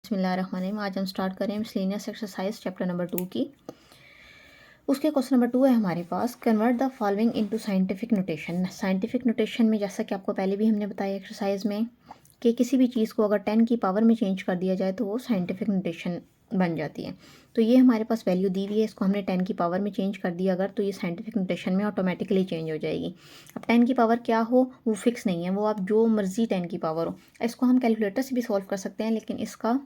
बिस्मिल्लाहिर्रहमानिर्रहीम। आज हम स्टार्ट करें मिसलेनियस एक्सरसाइज चैप्टर नंबर 2 की। उसके क्वेश्चन नंबर 2 है हमारे पास, convert the following into scientific notation. Scientific notation में जैसा कि आपको पहले भी हमने बताया एक्सरसाइज में कि किसी भी चीज़ को अगर 10 की पावर में चेंज कर दिया जाए तो वो साइंटिफिक नोटेशन बन जाती है। तो ये हमारे पास वैल्यू दी हुई है, इसको हमने 10 की पावर में चेंज कर दिया अगर, तो ये साइंटिफिक नोटेशन में ऑटोमेटिकली चेंज हो जाएगी। अब 10 की पावर क्या हो वो फिक्स नहीं है, वो आप जो मर्जी 10 की पावर हो। इसको हम कैलकुलेटर से भी सॉल्व कर सकते हैं, लेकिन इसका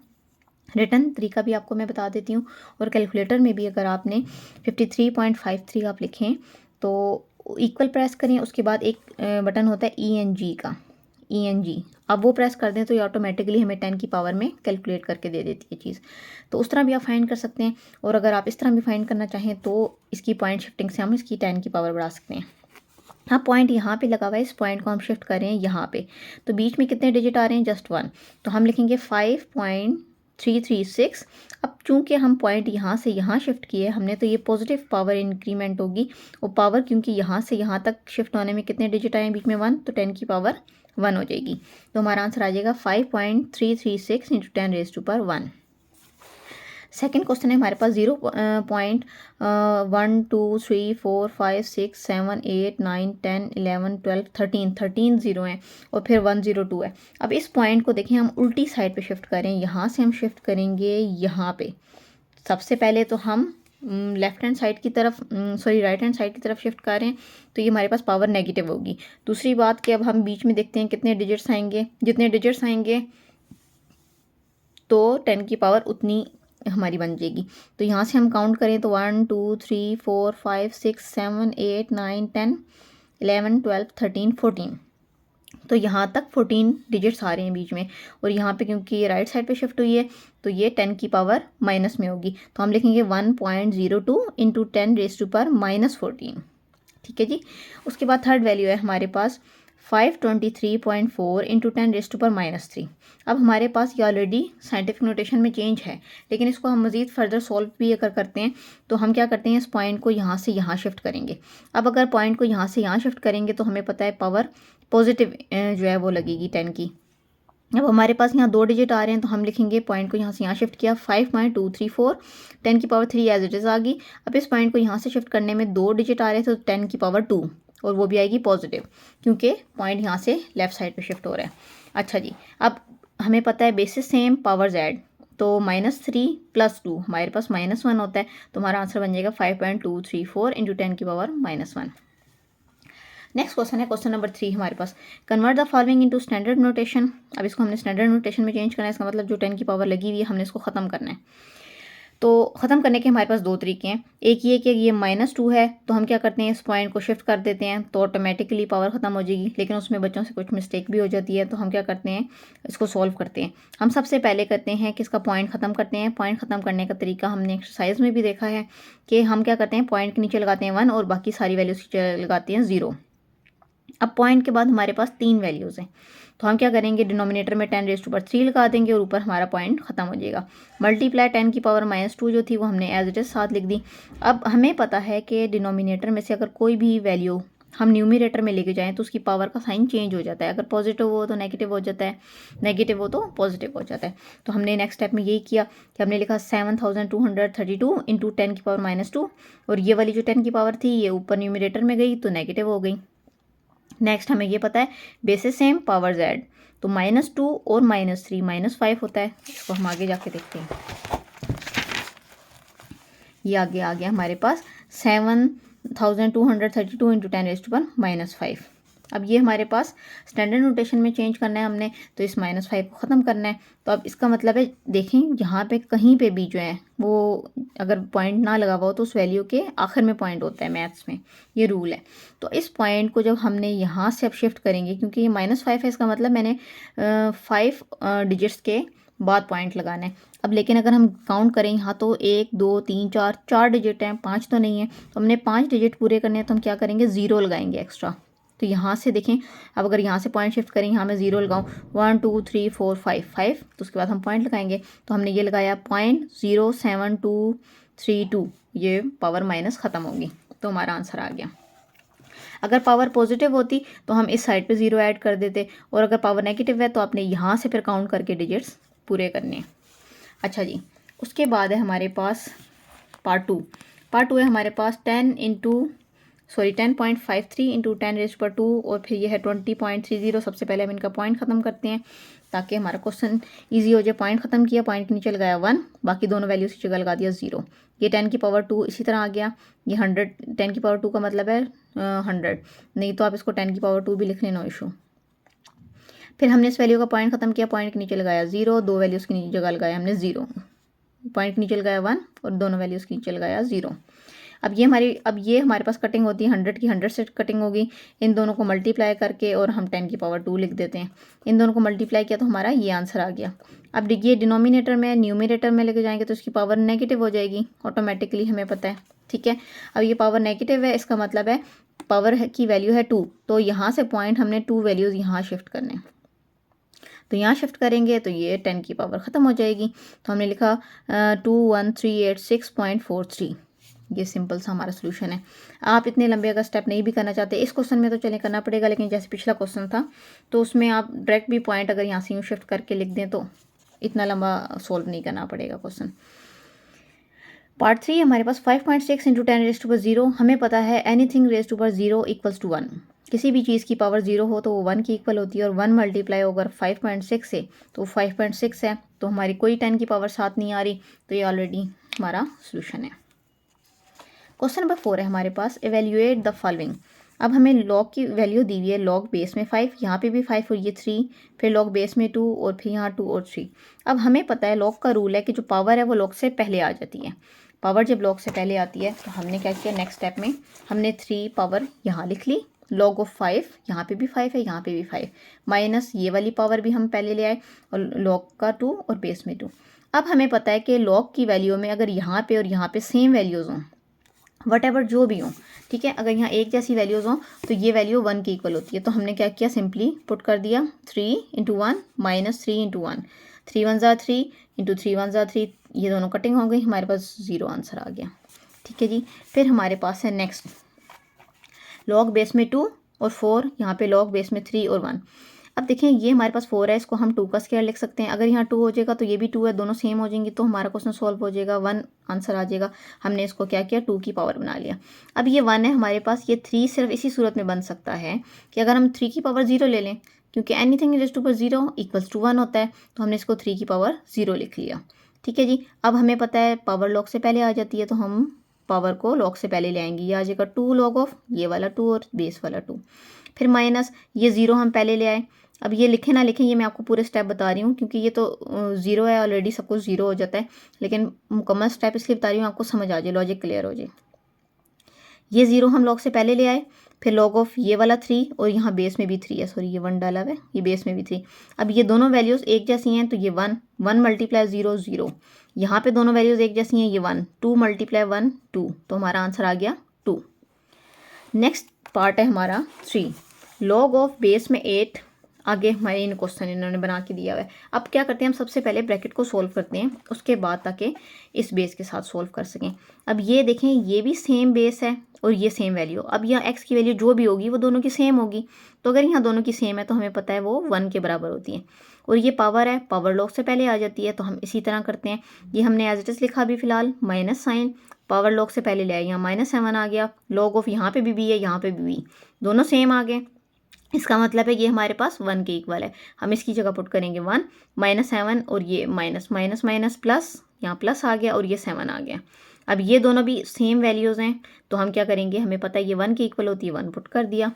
रिटर्न तरीका भी आपको मैं बता देती हूँ। और कैलकुलेटर में भी अगर आपने 53.53 आप लिखें तो इक्वल प्रेस करें, उसके बाद एक बटन होता है ENG का, ENG अब वो प्रेस कर दें तो ये ऑटोमेटिकली हमें 10 की पावर में कैलकुलेट करके दे देती है चीज़। तो उस तरह भी आप फाइंड कर सकते हैं, और अगर आप इस तरह भी फाइंड करना चाहें तो इसकी पॉइंट शिफ्टिंग से हम इसकी 10 की पावर बढ़ा सकते हैं। हाँ, पॉइंट यहाँ पे लगा हुआ है, इस पॉइंट को हम शिफ्ट करें यहाँ पे, तो बीच में कितने डिजिट आ रहे हैं, जस्ट 1, तो हम लिखेंगे 5.336। अब चूंकि हम पॉइंट यहाँ से यहाँ शिफ्ट किए हमने, तो ये पॉजिटिव पावर इंक्रीमेंट होगी। वो पावर क्योंकि यहाँ से यहाँ तक शिफ्ट होने में कितने डिजिट आए हैं बीच में 1, तो 10 की पावर 1 हो जाएगी। तो हमारा आंसर आ जाएगा 5.336 इंटू 10⁻1। सेकेंड क्वेश्चन है हमारे पास 0.1 2 3 4 5 6 7 8 9 10 11 12 13 जीरो हैं, और फिर 102 है। अब इस पॉइंट को देखें, हम उल्टी साइड पे शिफ्ट करें, यहाँ से हम शिफ्ट करेंगे यहाँ पे। सबसे पहले तो हम लेफ्ट हैंड साइड की तरफ, राइट हैंड साइड की तरफ शिफ्ट करें, तो ये हमारे पास पावर नेगेटिव होगी। दूसरी बात कि अब हम बीच में देखते हैं कितने डिजिट्स आएंगे, जितने डिजिट्स आएंगे तो 10 की पावर उतनी हमारी बन जाएगी। तो यहाँ से हम काउंट करें तो 1 2 3 4 5 6 7 8 9 10 11 12 13 14, तो यहाँ तक 14 डिजिट्स आ रहे हैं बीच में। और यहाँ पे क्योंकि ये राइट साइड पे शिफ्ट हुई है तो ये 10 की पावर माइनस में होगी, तो हम लिखेंगे 1.02 इंटू 10⁻14। ठीक है जी। उसके बाद थर्ड वैल्यू है हमारे पास 523.4 इंटू 10⁻3। अब हमारे पास ये ऑलरेडी साइंटिफिक नोटेशन में चेंज है, लेकिन इसको हम मज़ीद फर्दर सॉल्व भी अगर करते हैं तो हम क्या करते हैं, इस पॉइंट को यहाँ से यहाँ शिफ्ट करेंगे। अब अगर पॉइंट को यहाँ से यहाँ शिफ्ट करेंगे तो हमें पता है पावर पॉजिटिव जो है वो लगेगी 10 की। अब हमारे पास यहाँ 2 डिजिट आ रहे हैं, तो हम लिखेंगे पॉइंट को यहाँ से यहाँ शिफ्ट किया 5.234, 10 की पावर 3 एज इट इज़ आ गई। अब इस पॉइंट को यहाँ से शिफ्ट करने में 2 डिजिट आ रहे थे, तो 10 की पावर 2, और वो भी आएगी पॉजिटिव क्योंकि पॉइंट यहाँ से लेफ्ट साइड पे शिफ्ट हो रहा है। अच्छा जी, अब हमें पता है बेसिस सेम पावर जेड, तो -3 + 2 हमारे पास -1 होता है, तो हमारा आंसर बन जाएगा 5.234 इंटू 10 की पावर -1। नेक्स्ट क्वेश्चन है क्वेश्चन नंबर 3 हमारे पास, convert the following into standard notation. अब इसको हमने स्टैंडर्ड नोटेशन में चेंज करना है, इसका मतलब जो 10 की पावर लगी हुई है हमने इसको ख़त्म करना है। तो ख़त्म करने के हमारे पास 2 तरीके हैं। एक ये कि ये -2 है, तो हम क्या करते हैं, इस पॉइंट को शिफ्ट कर देते हैं तो ऑटोमेटिकली पावर ख़त्म हो जाएगी, लेकिन उसमें बच्चों से कुछ मिस्टेक भी हो जाती है, तो हम क्या करते हैं, इसको सॉल्व करते हैं। हम सबसे पहले करते हैं कि इसका पॉइंट ख़त्म करते हैं। पॉइंट ख़त्म करने का तरीका हमने एक्सरसाइज में भी देखा है कि हम क्या करते हैं, पॉइंट के नीचे लगाते हैं 1 और बाकी सारी वैल्यूज लगाते हैं 0। अब पॉइंट के बाद हमारे पास 3 वैल्यूज़ हैं, तो हम क्या करेंगे, डिनोमिनेटर में 10⁻3 लगा देंगे और ऊपर हमारा पॉइंट ख़त्म हो जाएगा। मल्टीप्लाई 10 की पावर -2 जो थी वो हमने एज इट इज़ साथ लिख दी। अब हमें पता है कि डिनोमिनेटर में से अगर कोई भी वैल्यू हम न्यूमिनेटर में लेके जाएं तो उसकी पावर का साइन चेंज हो जाता है, अगर पॉजिटिव हो तो नेगेटिव हो जाता है, नेगेटिव हो तो पॉजिटिव हो जाता है। तो हमने नेक्स्ट स्टेप में यही किया कि हमने लिखा 7232 इंटू 10 की पावर -2, और ये वाली जो 10 की पावर थी ये ऊपर न्यूमिनेटर में गई तो नेगेटिव हो गई। नेक्स्ट हमें ये पता है बेसिस सेम पावर जेड, तो -2 और -3 -5 होता है। इसको हम आगे जाके देखते हैं, ये आगे आ गया हमारे पास 7232 इंटू 10⁻5। अब ये हमारे पास स्टैंडर्ड नोटेशन में चेंज करना है हमने, तो इस -5 को ख़त्म करना है। तो अब इसका मतलब है, देखें यहाँ पे कहीं पे भी जो है वो अगर पॉइंट ना लगा हुआ हो तो उस वैल्यू के आखिर में पॉइंट होता है, मैथ्स में ये रूल है। तो इस पॉइंट को जब हमने यहाँ से अब शिफ्ट करेंगे, क्योंकि ये -5 है, इसका मतलब मैंने 5 डिजिट्स के बाद पॉइंट लगाना है। अब लेकिन अगर हम काउंट करें यहाँ तो 1 2 3 4 डिजिट हैं, 5 तो नहीं है, तो हमने 5 डिजिट पूरे करने हैं, तो हम क्या करेंगे, 0 लगाएंगे एक्स्ट्रा। तो यहाँ से देखें, अब अगर यहाँ से पॉइंट शिफ्ट करें, यहाँ मैं 0 लगाऊँ 1 2 3 4 5, तो उसके बाद हम पॉइंट लगाएंगे, तो हमने ये लगाया 0.07232, ये पावर माइनस ख़त्म होगी, तो हमारा आंसर आ गया। अगर पावर पॉजिटिव होती तो हम इस साइड पे 0 ऐड कर देते, और अगर पावर नेगेटिव है तो आपने यहाँ से फिर काउंट करके डिजिट्स पूरे करने हैं। अच्छा जी, उसके बाद है हमारे पास पार्ट टू है हमारे पास 10.53 इंटू 10⁻², और फिर ये है 20.30। सबसे पहले हम इनका पॉइंट ख़त्म करते हैं ताकि हमारा क्वेश्चन इजी हो जाए। पॉइंट ख़त्म किया, पॉइंट के नीचे लगाया 1, बाकी दोनों वैल्यूज की जगह लगा दिया 0। ये 10⁻² इसी तरह आ गया। ये 100, 10⁻² का मतलब है 100, नहीं तो आप इसको 10⁻² भी लिख लेना, नो इशू। फिर हमने इस वैल्यू का पॉइंट ख़त्म किया, पॉइंट के नीचे लगाया 0, दो वैल्यूज़ की जगह लगाया हमने 0, पॉइंट नीचे लगाया 1 और दोनों वैल्यूज़ की नीचे लगाया 0। अब ये हमारे पास कटिंग होती है 100 की, 100 से कटिंग होगी। इन दोनों को मल्टीप्लाई करके और हम 10⁻² लिख देते हैं। इन दोनों को मल्टीप्लाई किया तो हमारा ये आंसर आ गया। अब ये डिनोमिनेटर में न्यूमिनेटर में लेके जाएंगे तो इसकी पावर नेगेटिव हो जाएगी ऑटोमेटिकली, हमें पता है, ठीक है। अब ये पावर नेगेटिव है, इसका मतलब है पावर की वैल्यू है 2, तो यहाँ से पॉइंट हमने 2 वैल्यूज़ यहाँ शिफ्ट करने, तो यहाँ शिफ्ट करेंगे तो ये 10 की पावर ख़त्म हो जाएगी। तो हमने लिखा 21386.43। ये सिंपल सा हमारा सोल्यूशन है। आप इतने लंबे अगर स्टेप नहीं भी करना चाहते इस क्वेश्चन में तो चलें करना पड़ेगा, लेकिन जैसे पिछला क्वेश्चन था तो उसमें आप डायरेक्ट भी पॉइंट अगर यहाँ से यूँ शिफ्ट करके लिख दें तो इतना लंबा सोल्व नहीं करना पड़ेगा क्वेश्चन। पार्ट 3 हमारे पास 5.6 इंटू 10⁻�0। हमें पता है anything raise to power 0 equals to 1। किसी भी चीज़ की पावर 0 हो तो वो 1 की इक्वल होती है, और 1 मल्टीप्लाई अगर 5.6 से तो 5.6 है, तो हमारी कोई 10 की पावर 7 नहीं आ रही, तो ये ऑलरेडी हमारा सोल्यूशन है। क्वेश्चन नंबर 4 है हमारे पास, एवेल्यूएट द फॉलोइंग। अब हमें लॉग की वैल्यू दी हुई है, लॉग बेस में 5, यहाँ पे भी 5 और ये 3, फिर लॉग बेस में 2 और फिर यहाँ 2 और 3। अब हमें पता है लॉग का रूल है कि जो पावर है वो लॉग से पहले आ जाती है। पावर जब लॉग से पहले आती है तो हमने क्या किया, नेक्स्ट स्टेप में हमने 3 पावर यहाँ लिख ली, लॉग ऑफ 5, यहाँ पे भी 5 है, यहाँ पे भी 5, माइनस ये वाली पावर भी हम पहले ले आए, और लॉग का 2 और बेस में 2। अब हमें पता है कि लॉग की वैल्यू में अगर यहाँ पे और यहाँ पे सेम वैल्यूज़ हों, वट एवर जो भी हो, ठीक है, अगर यहाँ एक जैसी वैल्यूज़ हों तो ये वैल्यू 1 की इक्वल होती है। तो हमने क्या किया, सिंपली पुट कर दिया 3 इंटू 1 माइनस 3 इंटू 1, 3 1 ज़ा 3 इंटू 3 1 ज़ा 3, ये दोनों कटिंग हो गई, हमारे पास 0 आंसर आ गया, ठीक है जी। फिर हमारे पास है नेक्स्ट लॉग बेस में 2 और 4, यहाँ पे लॉग बेस में 3 और 1। अब देखें ये हमारे पास 4 है, इसको हम 2 का स्क्वायर लिख सकते हैं। अगर यहाँ 2 हो जाएगा तो ये भी 2 है, दोनों सेम हो जाएंगी तो हमारा क्वेश्चन सॉल्व हो जाएगा, 1 आंसर आ जाएगा। हमने इसको क्या किया, 2 की पावर बना लिया। अब ये 1 है हमारे पास, ये 3 सिर्फ इसी सूरत में बन सकता है कि अगर हम 3 की पावर 0 ले लें, क्योंकि anything raise to power 0 equals to 1 होता है, तो हमने इसको 3 की पावर 0 लिख लिया, ठीक है जी। अब हमें पता है पावर लॉग से पहले आ जाती है, तो हम पावर को लॉग से पहले ले आएंगे, ये आ जाएगा 2 लॉग ऑफ ये वाला 2 और बेस वाला 2, फिर माइनस ये 0 हम पहले ले आए। अब ये लिखें ना लिखें ये मैं आपको पूरे स्टेप बता रही हूँ, क्योंकि ये तो 0 है ऑलरेडी, सब कुछ 0 हो जाता है, लेकिन मुकम्मल स्टेप इसलिए बता रही हूँ आपको समझ आ जाए, लॉजिक क्लियर हो जाए। ये 0 हम लॉग से पहले ले आए, फिर लॉग ऑफ ये वाला 3, और यहाँ बेस में भी 3 है, सॉरी ये 1 डाला हुआ है, ये बेस में भी 3। अब ये दोनों वैल्यूज़ एक जैसी हैं तो ये 1 1 मल्टीप्लाई 0 0, यहाँ पे दोनों वैल्यूज़ एक जैसी हैं, ये 1 2 मल्टीप्लाई 1 2, तो हमारा आंसर आ गया 2। नेक्स्ट पार्ट है हमारा 3, लॉग ऑफ बेस में 8। आगे हमारे इन क्वेश्चन इन्होंने बना के दिया हुआ है। अब क्या करते हैं, हम सबसे पहले ब्रैकेट को सोल्व करते हैं, उसके बाद ताकि इस बेस के साथ सोल्व कर सकें। अब ये देखें ये भी सेम बेस है और ये सेम वैल्यू, अब यहाँ x की वैल्यू जो भी होगी वो दोनों की सेम होगी, तो अगर यहाँ दोनों की सेम है तो हमें पता है वो 1 के बराबर होती है। और ये पावर है, पावर लॉग से पहले आ जाती है, तो हम इसी तरह करते हैं। ये हमने एज इट इज़ लिखा अभी फिलहाल, माइनस साइन, पावर लॉग से पहले ले आए, यहाँ -7 आ गया, लॉग ऑफ यहाँ पे भी है, यहाँ पे भी, दोनों सेम आ गए, इसका मतलब है ये हमारे पास 1 के इक्वल है। हम इसकी जगह पुट करेंगे 1 -7, और ये माइनस माइनस माइनस प्लस, यहाँ प्लस आ गया और ये 7 आ गया। अब ये दोनों भी सेम वैल्यूज़ हैं, तो हम क्या करेंगे, हमें पता है ये 1 के इक्वल होती है, 1 पुट कर दिया।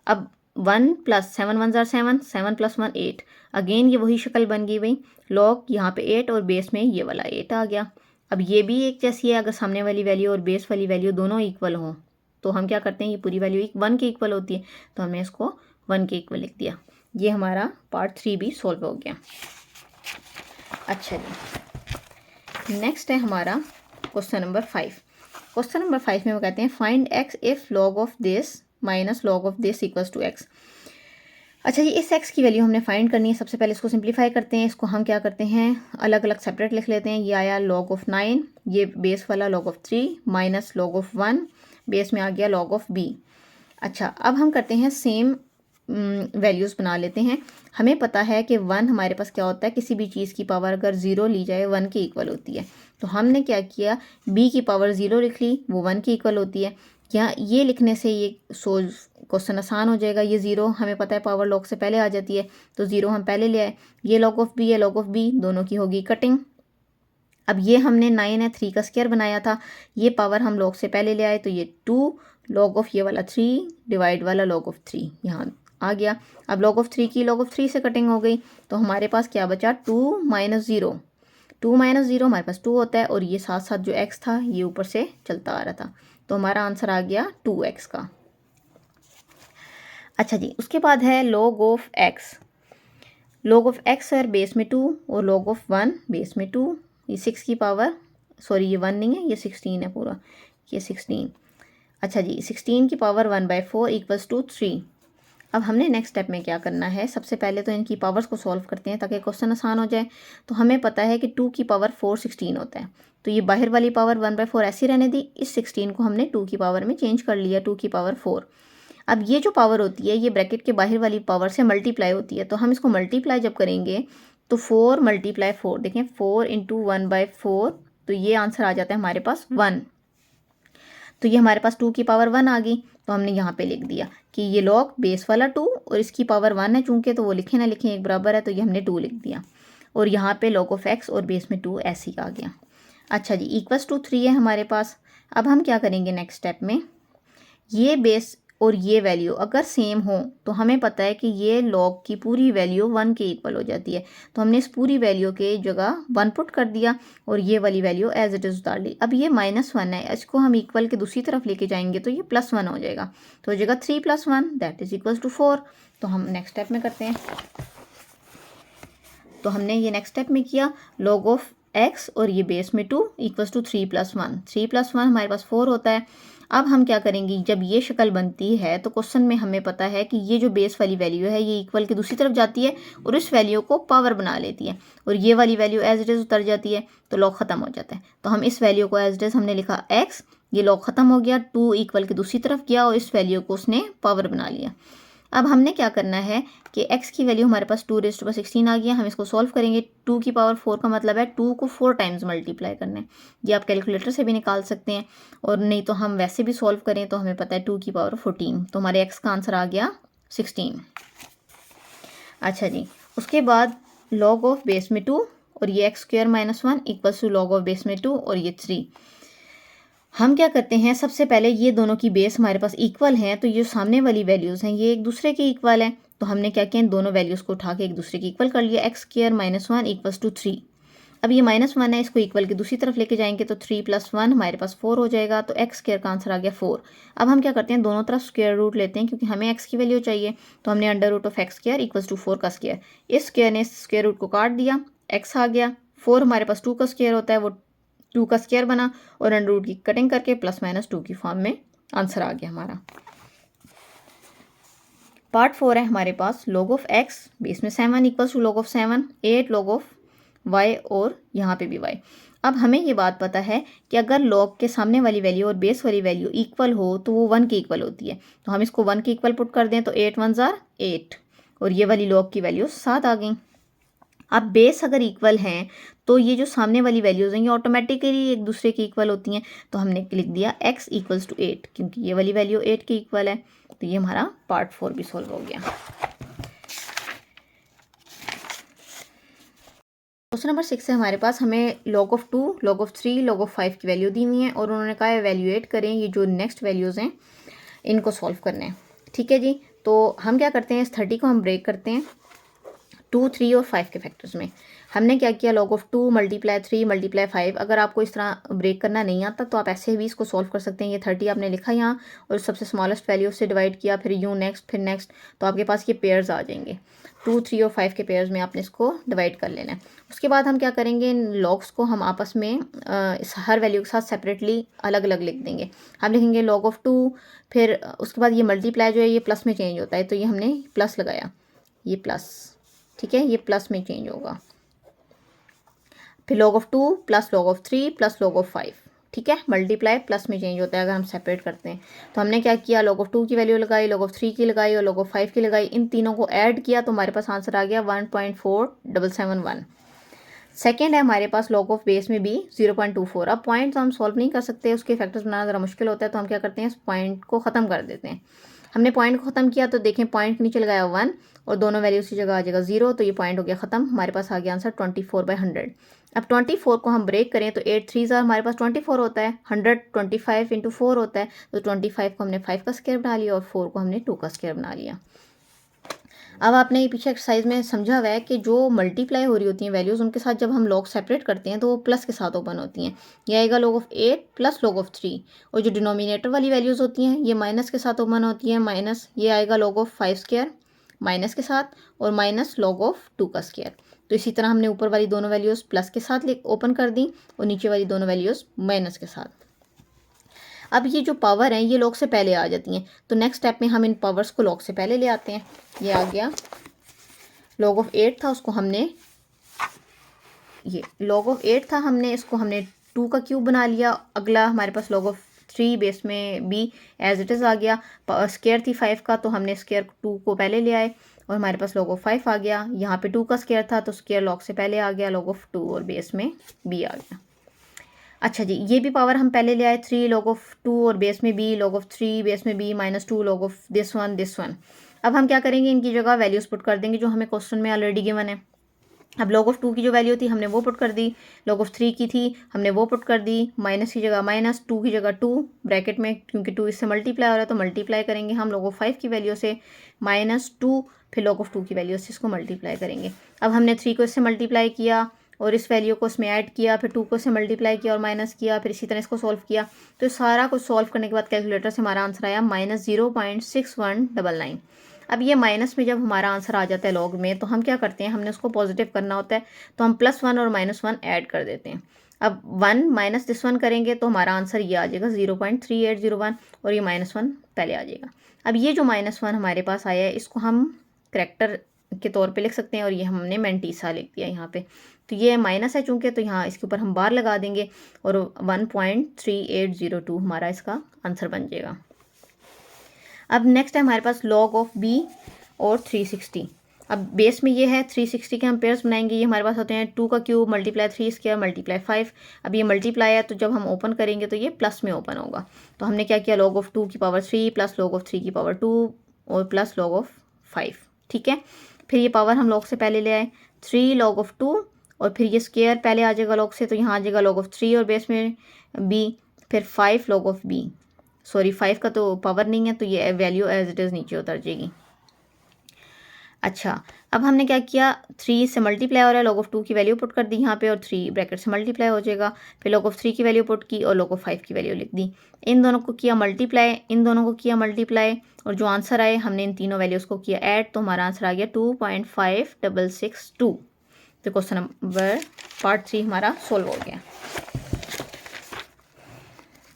अब 1 + 7 1 ज़ा 7, 7 + 1 8, अगेन ये वही शक्ल बन गई भाई, लॉग यहाँ पे 8 और बेस में ये वाला 8 आ गया। अब ये भी एक जैसी है, अगर सामने वाली वैल्यू और बेस वाली वैल्यू दोनों इक्वल हों तो हम क्या करते हैं, ये पूरी वैल्यू 1 के इक्वल होती है, तो हमने इसको 1 के इक्वल लिख दिया। ये हमारा पार्ट 3 भी सॉल्व हो गया। अच्छा जी, नेक्स्ट है हमारा क्वेश्चन नंबर 5। क्वेश्चन नंबर 5 में वो कहते हैं find x if log of this minus log of this equals to x। अच्छा जी, इस x की वैल्यू हमने फाइंड करनी है। सबसे पहले इसको सिंप्लीफाई करते हैं, इसको हम क्या करते हैं अलग अलग सेपरेट लिख लेते हैं। ये आया लॉग ऑफ 9, ये बेस वाला log of 3 minus log of 1, base में आ गया लॉग ऑफ b। अच्छा, अब हम करते हैं सेम वैल्यूज़ बना लेते हैं। हमें पता है कि 1 हमारे पास क्या होता है, किसी भी चीज़ की पावर अगर 0 ली जाए 1 के इक्वल होती है। तो हमने क्या किया, b की पावर 0 लिख ली, वो 1 के इक्वल होती है। क्या ये लिखने से ये क्वेश्चन आसान हो जाएगा। ये 0 हमें पता है पावर लॉग से पहले आ जाती है, तो 0 हम पहले ले आए। ये लॉग ऑफ b है, लॉग ऑफ b, दोनों की होगी कटिंग। अब ये हमने 9 है 3 का स्क्वायर बनाया था, ये पावर हम लॉग से पहले ले आए, तो ये 2 लॉग ऑफ ये वाला 3 डिवाइड वाला लॉग ऑफ 3 यहाँ आ गया। अब लॉग ऑफ 3 की लॉग ऑफ 3 से कटिंग हो गई, तो हमारे पास क्या बचा, 2 माइनस 0। 2 माइनस 0 हमारे पास 2 होता है, और ये साथ साथ जो x था ये ऊपर से चलता आ रहा था, तो हमारा आंसर आ गया 2x का। अच्छा जी, उसके बाद है log of x। Log of x है बेस में 2 और लॉग ऑफ 1 बेस में 2। ये 6 की पावर, सॉरी ये 1 नहीं है, ये 16 है पूरा, ये 16। अच्छा जी, 16 की पावर 1/4 इक्वल्स टू 3। अब हमने नेक्स्ट स्टेप में क्या करना है, सबसे पहले तो इनकी पावर्स को सॉल्व करते हैं ताकि क्वेश्चन आसान हो जाए। तो हमें पता है कि 2 की पावर 4 16 होता है, तो ये बाहर वाली पावर 1/4 ऐसी रहने दी, इस 16 को हमने 2 की पावर में चेंज कर लिया, 2 की पावर 4। अब ये जो पावर होती है ये ब्रैकेट के बाहर वाली पावर से मल्टीप्लाई होती है, तो हम इसको मल्टीप्लाई जब करेंगे तो 4 मल्टीप्लाई 4, देखें 4 इंटू 1/4, तो ये आंसर आ जाता है हमारे पास 1। तो ये हमारे पास 2 की पावर 1 आ गई, तो हमने यहाँ पे लिख दिया कि ये लॉग बेस वाला 2 और इसकी पावर 1 है चूंकि, तो वो लिखे ना लिखें एक बराबर है, तो ये हमने 2 लिख दिया। और यहाँ पे लॉग ऑफ x और बेस में 2 ऐसे ही आ गया। अच्छा जी, इक्वल्स टू 3 है हमारे पास। अब हम क्या करेंगे नेक्स्ट स्टेप में, ये बेस और ये वैल्यू अगर सेम हो तो हमें पता है कि ये लॉग की पूरी वैल्यू 1 के इक्वल हो जाती है, तो हमने इस पूरी वैल्यू के जगह 1 पुट कर दिया और ये वाली वैल्यू एज इट इज़ उतार ली। अब ये -1 है, इसको हम इक्वल के दूसरी तरफ लेके जाएंगे तो ये +1 हो जाएगा, तो हो जाएगा 3 + 1 दैट इज इक्वल्स टू 4। तो हम नेक्स्ट स्टेप में करते हैं। तो हमने ये नेक्स्ट स्टेप में किया, लॉग ऑफ x और ये बेस में 2 इक्वल्स टू 3 + 1। 3 + 1 हमारे पास 4 होता है। अब हम क्या करेंगे, जब ये शक्ल बनती है तो क्वेश्चन में हमें पता है कि ये जो बेस वाली वैल्यू है ये इक्वल की दूसरी तरफ जाती है और इस वैल्यू को पावर बना लेती है, और ये वाली वैल्यू एज इट इज़ उतर जाती है, तो लॉग ख़त्म हो जाता है। तो हम इस वैल्यू को एज इट इज़ हमने लिखा x, ये लॉग ख़त्म हो गया, 2 इक्वल की दूसरी तरफ गया और इस वैल्यू को उसने पावर बना लिया। अब हमने क्या करना है कि x की वैल्यू हमारे पास 2⁻16 आ गया, हम इसको सॉल्व करेंगे। 2 की पावर 4 का मतलब है 2 को 4 टाइम्स मल्टीप्लाई करना है, ये आप कैलकुलेटर से भी निकाल सकते हैं, और नहीं तो हम वैसे भी सॉल्व करें तो हमें पता है 2 की पावर 14, तो हमारे x का आंसर आ गया 16। अच्छा जी, उसके बाद लॉग ऑफ बेस में 2 और ये x² - 1 equals to log of base में 2 और ये 3। हम क्या करते हैं, सबसे पहले ये दोनों की बेस हमारे पास इक्वल हैं, तो ये सामने वाली वैल्यूज़ हैं ये एक दूसरे के इक्वल हैं, तो हमने क्या किया, इन दोनों वैल्यूज़ को उठा के एक दूसरे के इक्वल कर लिया। x² - 1 equals to 3। अब ये -1 है, इसको इक्वल की दूसरी तरफ लेके जाएंगे तो 3 + 1 हमारे पास 4 हो जाएगा, तो x² का आंसर आ गया 4। अब हम क्या करते हैं, दोनों तरफ स्क्वायर रूट लेते हैं क्योंकि हमें x की वैल्यू चाहिए, तो हमने √(x² इक्वल्स टू 4 का स्क्वायर, इस स्क्वायर ने स्क्वायर रूट को काट दिया, x आ गया। 4 हमारे पास 2 का स्क्वायर होता है, वो 2 का स्क्वायर बना और अंडर रूट की कटिंग करके +-2 की फॉर्म में आंसर आ गया हमारा। पार्ट 4 है हमारे पास, लॉग ऑफ x बेस में 7 equals to log of 7, 8 log of y और यहाँ पे भी y। अब हमें ये बात पता है कि अगर लॉग के सामने वाली वैल्यू और बेस वाली वैल्यू इक्वल हो तो वो 1 के इक्वल होती है, तो हम इसको 1 के इक्वल पुट कर दें तो 8 × 1 = 8 और ये वाली लॉग की वैल्यू 7 आ गई। अब बेस अगर इक्वल हैं तो ये जो सामने वाली वैल्यूज़ हैं ये ऑटोमेटिकली एक दूसरे के इक्वल होती हैं, तो हमने लिख दिया x इक्वल्स टू 8 क्योंकि ये वाली वैल्यू 8 के इक्वल है, तो ये हमारा पार्ट 4 भी सॉल्व हो गया। क्वेश्चन नंबर 6 है हमारे पास, हमें log of 2, log of 3, log of 5 की वैल्यू दी हुई है और उन्होंने कहा एवेल्यूएट करें ये जो नेक्स्ट वैल्यूज़ हैं इनको सॉल्व करने हैं। ठीक है जी, तो हम क्या करते हैं, इस 30 को हम ब्रेक करते हैं 2, 3 और 5 के फैक्टर्स में। हमने क्या किया, log ऑफ 2 × 3 × 5। अगर आपको इस तरह ब्रेक करना नहीं आता तो आप ऐसे भी इसको सॉल्व कर सकते हैं। ये 30 आपने लिखा यहाँ और सबसे स्मॉलेस्ट वैल्यू से डिवाइड किया, फिर यूँ नेक्स्ट, फिर नेक्स्ट, तो आपके पास ये पेयर्स आ जाएंगे। 2, 3 और 5 के पेयर्स में आपने इसको डिवाइड कर लेना है। उसके बाद हम क्या करेंगे, इन लॉग्स को हम आपस में इस हर वैल्यू के साथ सेपरेटली अलग अलग लिख देंगे। हम लिखेंगे log ऑफ 2, फिर उसके बाद ये मल्टीप्लाई जो है ये प्लस में चेंज होता है, तो ये हमने प्लस लगाया, ये प्लस, ठीक है, ये प्लस में चेंज होगा। फिर log of 2 + log of 3 + log of 5, ठीक है, मल्टीप्लाई प्लस में चेंज होता है अगर हम सेपरेट करते हैं। तो हमने क्या किया, log ऑफ 2 की वैल्यू लगाई, log ऑफ 3 की लगाई और log ऑफ 5 की लगाई, इन तीनों को ऐड किया तो हमारे पास आंसर आ गया 1.4771। सेकेंड है हमारे पास log ऑफ बेस में भी 0.24। अब पॉइंट तो हम सॉल्व नहीं कर सकते, उसके फैक्टर्स बनाना ज़रा मुश्किल होता है, तो हम क्या करते हैं, इस पॉइंट को ख़त्म कर देते हैं। हमने पॉइंट को ख़त्म किया तो देखें पॉइंट के नीचे लगाया 1 और दोनों वैल्यूज की जगह आ जाएगा 0, तो ये पॉइंट हो गया ख़त्म। हमारे पास आ गया आंसर 24/100। अब 24 को हम ब्रेक करें तो 8 3 हमारे पास 24 होता है, 100 25 इंटू 4 होता है, तो 25 को हमने 5 का स्क्वायर बना लिया और 4 को हमने 2 का स्क्वायर बना लिया। अब आपने ये पीछे एक्सरसाइज में समझा हुआ है कि जो मल्टीप्लाई हो रही होती हैं वैल्यूज़, उनके साथ जब हम लॉग सेपरेट करते हैं तो वो प्लस के साथ ओपन होती हैं। ये आएगा log of 8 plus log of 3, और जो डिनोमिनेटर वाली वैल्यूज़ होती हैं ये माइनस के साथ ओपन होती हैं, माइनस ये आएगा log ऑफ 5 स्क्वायर माइनस के साथ, और माइनस log ऑफ 2 का स्क्वायर। तो इसी तरह हमने ऊपर वाली दोनों वैल्यूज़ प्लस के साथ ओपन कर दी और नीचे वाली दोनों वैल्यूज़ माइनस के साथ। अब ये जो पावर हैं ये log से पहले आ जाती हैं, तो नेक्स्ट स्टेप में हम इन पावर्स को log से पहले ले आते हैं। ये आ गया log ऑफ 8 था, उसको हमने ये log ऑफ 8 था, हमने इसको हमने 2 का क्यूब बना लिया। अगला हमारे पास log ऑफ 3 बेस में b एज इट इज़ आ गया। स्क्वायर थी 5 का तो हमने स्क्वायर 2 को पहले ले आए और हमारे पास log ऑफ 5 आ गया। यहाँ पे 2 का स्क्वायर था तो स्क्वायर log से पहले आ गया, log ऑफ 2 और बेस में b आ गया। अच्छा जी, ये भी पावर हम पहले ले आए 3 log ऑफ 2 और बेस में b, log ऑफ 3 बेस में b minus 2 log of this one. अब हम क्या करेंगे, इनकी जगह वैल्यूज पुट कर देंगे जो हमें क्वेश्चन में ऑलरेडी गिवन है। अब log ऑफ 2 की जो वैल्यू थी हमने वो पुट कर दी, log ऑफ 3 की थी हमने वो पुट कर दी, माइनस की जगह माइनस, 2 की जगह 2 ब्रैकेट में, क्योंकि 2 इससे मल्टीप्लाई हो रहा है तो मल्टीप्लाई करेंगे हम log ऑफ 5 की वैल्यू से माइनस 2, फिर log ऑफ 2 की वैल्यू से इसको मल्टीप्लाई करेंगे। अब हमने 3 को इससे मल्टीप्लाई किया और इस वैल्यू को इसमें ऐड किया, फिर 2 को इससे मल्टीप्लाई किया और माइनस किया, फिर इसी तरह इसको सॉल्व किया। तो सारा कुछ सॉल्व करने के बाद कैलकुलेटर से हमारा आंसर आया -0.6199। अब ये माइनस में जब हमारा आंसर आ जाता है लॉग में, तो हम क्या करते हैं, हमने उसको पॉजिटिव करना होता है, तो हम +1 और -1 ऐड कर देते हैं। अब 1 माइनस दिस 1 करेंगे तो हमारा आंसर ये आ जाएगा 0.3801 और ये -1 पहले आ जाएगा। अब ये जो -1 हमारे पास आया है इसको हम करेक्टर के तौर पे लिख सकते हैं और ये हमने मेंटीसा लिख दिया यहाँ पे। तो ये माइनस है चूँकि, तो यहाँ इसके ऊपर हम बार लगा देंगे और 1.3802 हमारा इसका आंसर बन जाएगा। अब नेक्स्ट है हमारे पास log ऑफ b और 360। अब बेस में ये है 360 के हम पेयर्स बनाएंगे। ये हमारे पास होते हैं 2 का क्यूब मल्टीप्लाई 3 स्क्वायर मल्टीप्लाई 5। अब ये मल्टीप्लाई है तो जब हम ओपन करेंगे तो ये प्लस में ओपन होगा। तो हमने क्या किया, log ऑफ 2 की पावर 3 प्लस log ऑफ 3 की पावर 2 और प्लस log ऑफ 5। ठीक है, फिर ये पावर हम log से पहले ले आए 3 log ऑफ 2 और फिर ये स्क्वायर पहले आ जाएगा log से, तो यहाँ आ जाएगा log ऑफ 3 और बेस में b, फिर 5 log ऑफ b, सॉरी 5 का तो पावर नहीं है तो ये वैल्यू एज इट इज़ नीचे उतर जाएगी। अच्छा, अब हमने क्या किया, 3 से मल्टीप्लाई हो रहा है, log ऑफ 2 की वैल्यू पुट कर दी यहाँ पे और 3 ब्रैकेट से मल्टीप्लाई हो जाएगा, फिर log ऑफ 3 की वैल्यू पुट की और log ऑफ 5 की वैल्यू लिख दी। इन दोनों को किया मल्टीप्लाई, इन दोनों को किया मल्टीप्लाई और जो आंसर आए हमने इन तीनों वैल्यूज़ को किया ऐड, तो हमारा आंसर आ गया 2.5662। तो क्वेश्चन नंबर पार्ट 3 हमारा सोल्व हो गया।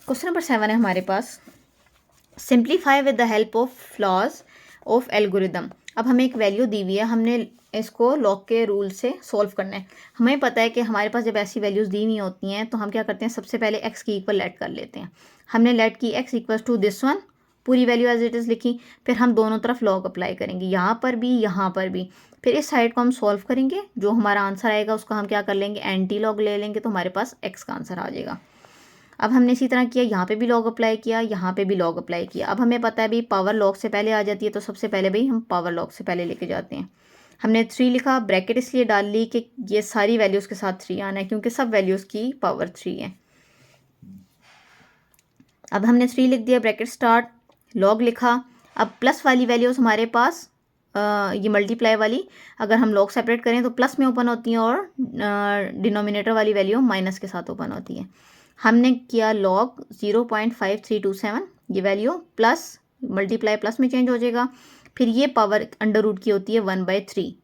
क्वेश्चन नंबर 7 है हमारे पास, simplify with the help of laws of algorithm. अब हमें एक वैल्यू दी हुई है, हमने इसको लॉग के रूल से सॉल्व करना है। हमें पता है कि हमारे पास जब ऐसी वैल्यूज़ दी हुई होती हैं तो हम क्या करते हैं, सबसे पहले x की इक्वल लेट कर लेते हैं। हमने लेट की x equals to this one, पूरी वैल्यू एज इट इज़ लिखी, फिर हम दोनों तरफ लॉग अप्लाई करेंगे, यहाँ पर भी यहाँ पर भी। फिर इस साइड को हम सॉल्व करेंगे, जो हमारा आंसर आएगा उसको हम क्या कर लेंगे, एंटी लॉग ले लेंगे, तो हमारे पास x का आंसर आ जाएगा। अब हमने इसी तरह किया, यहाँ पे भी लॉग अप्लाई किया, यहाँ पे भी लॉग अप्लाई किया। अब हमें पता है भाई पावर लॉग से पहले आ जाती है, तो सबसे पहले भाई हम पावर लॉग से पहले लेके जाते हैं। हमने 3 लिखा, ब्रैकेट इसलिए डाल ली कि ये सारी वैल्यूज़ के साथ 3 आना है क्योंकि सब वैल्यूज़ की पावर 3 है। अब हमने 3 लिख दिया, ब्रैकेट स्टार्ट, लॉग लिखा। अब प्लस वाली वैल्यूज़ हमारे पास ये मल्टीप्लाई वाली अगर हम लॉग सेपरेट करें तो प्लस में ओपन होती हैं और डिनोमिनेटर वाली वैल्यू माइनस के साथ ओपन होती है। हमने किया लॉग 0.5327, ये वैल्यू प्लस मल्टीप्लाई प्लस में चेंज हो जाएगा। फिर ये पावर अंडर रूट की होती है 1/3।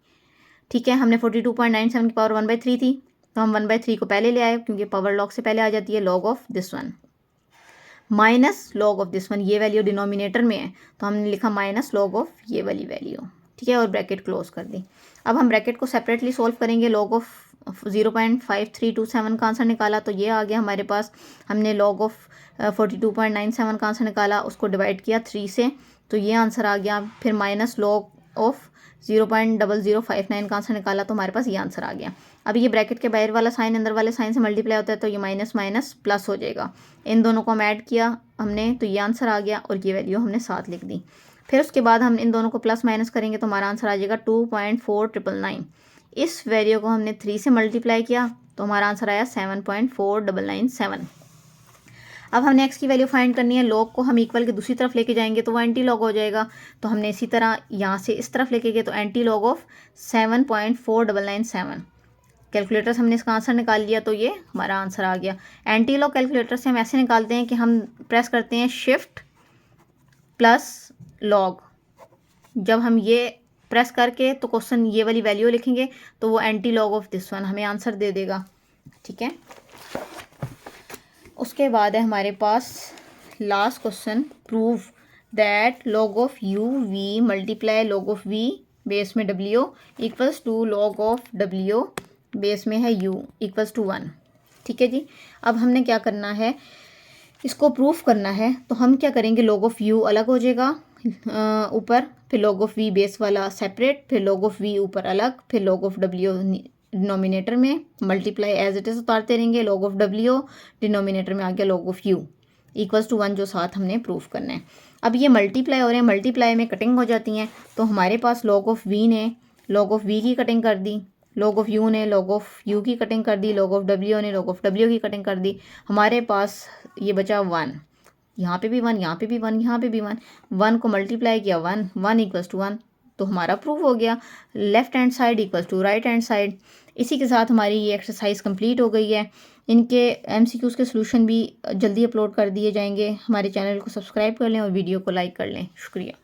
ठीक है, हमने 42.97 की पावर 1/3 थी, तो हम 1/3 को पहले ले आए क्योंकि पावर लॉग से पहले आ जाती है, log of this one minus log of this one, ये वैल्यू डिनोमिनेटर में है तो हमने लिखा माइनस लॉग ऑफ ये वाली वैल्यू। ठीक है, और ब्रैकेट क्लोज कर दी। अब हम ब्रैकेट को सेपरेटली सॉल्व करेंगे, लॉग ऑफ 0.5327 का आंसर निकाला, तो ये आ गया हमारे पास। हमने लॉग ऑफ 42.97 का आंसर निकाला, उसको डिवाइड किया 3 से, तो ये आंसर आ गया। फिर माइनस लॉग ऑफ 0.0059 का आंसर निकाला, तो हमारे पास ये आंसर आ गया। अब ये ब्रैकेट के बाहर वाला साइन अंदर वाले साइन से मल्टीप्लाई होता है, तो ये माइनस माइनस प्लस हो जाएगा। इन दोनों को हम ऐड किया हमने, तो ये आंसर आ गया और ये वैल्यू हमने साथ लिख दी। फिर उसके बाद हम इन दोनों को प्लस माइनस करेंगे, तो हमारा आंसर आ जाएगा 2.4999। इस वैल्यू को हमने 3 से मल्टीप्लाई किया, तो हमारा आंसर आया 7.4997। अब हमने x की वैल्यू फाइंड करनी है। लॉग को हम इक्वल के दूसरी तरफ लेके जाएंगे तो वो एंटी लॉग हो जाएगा, तो हमने इसी तरह यहाँ से इस तरफ लेके गए, तो एंटी लॉग ऑफ 7.4997। कैलकुलेटर से हमने इसका आंसर निकाल लिया, तो ये हमारा आंसर आ गया। एंटी लॉग कैलकुलेटर से हम ऐसे निकालते हैं कि हम प्रेस करते हैं शिफ्ट प्लस लॉग। जब हम ये प्रेस करके तो क्वेश्चन ये वाली वैल्यू लिखेंगे, तो वो antilog of this one हमें आंसर दे देगा। ठीक है, उसके बाद है हमारे पास last question, prove that log of U V multiply log of we base में W equals to log of W base में है यू इक्वल्स टू 1। ठीक है जी, अब हमने क्या करना है, इसको प्रूफ करना है। तो हम क्या करेंगे, लॉग ऑफ यू अलग हो जाएगा ऊपर, फिर लॉग ऑफ वी बेस वाला सेपरेट, फिर लॉग ऑफ वी ऊपर अलग, फिर लॉग ऑफ डब्ल्यू डिनोमिनेटर में, मल्टीप्लाई एज इट इज उतारते रहेंगे। लॉग ऑफ डब्ल्यू डिनोमिनेटर में आ गया log of u equals to 1, जो साथ हमने प्रूफ करना है। अब ये मल्टीप्लाई हो रहे हैं, मल्टीप्लाई में कटिंग हो जाती हैं, तो हमारे पास लॉग ऑफ वी ने लॉग ऑफ वी की कटिंग कर दी, लॉग ऑफ यू ने लॉग ऑफ यू की कटिंग कर दी, लॉग ऑफ डब्ल्यू ने लॉग ऑफ डब्ल्यू की कटिंग कर दी। हमारे पास ये बचा 1, यहाँ पे भी 1, यहाँ पे भी 1, यहाँ पे भी 1, 1 को मल्टीप्लाई किया 1, 1 इक्वल्स टू 1, तो हमारा प्रूफ हो गया। Left hand side equals to right hand side. इसी के साथ हमारी ये एक्सरसाइज कंप्लीट हो गई है। इनके MCQs के सॉल्यूशन भी जल्दी अपलोड कर दिए जाएंगे। हमारे चैनल को सब्सक्राइब कर लें और वीडियो को लाइक कर लें। शुक्रिया।